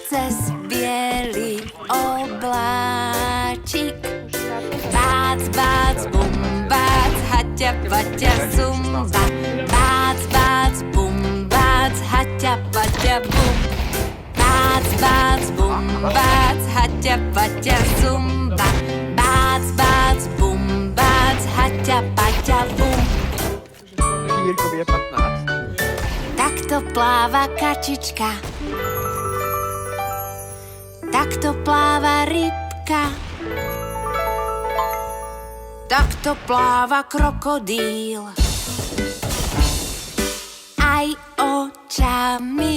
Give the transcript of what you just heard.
Cez biely obláčik. Bác, bác, bum, bác, haťa, paťa, zumba. Bác, bác, bum, bác, haťa, paťa, bum. Bác, bác, bum, bác, haťa, paťa, zumba. Bác, bác, bum, bác, haťa, paťa, bum. Jirkovi je 15. Takto pláva kačička. Takto pláva rybka. Takto pláva krokodíl. Aj očami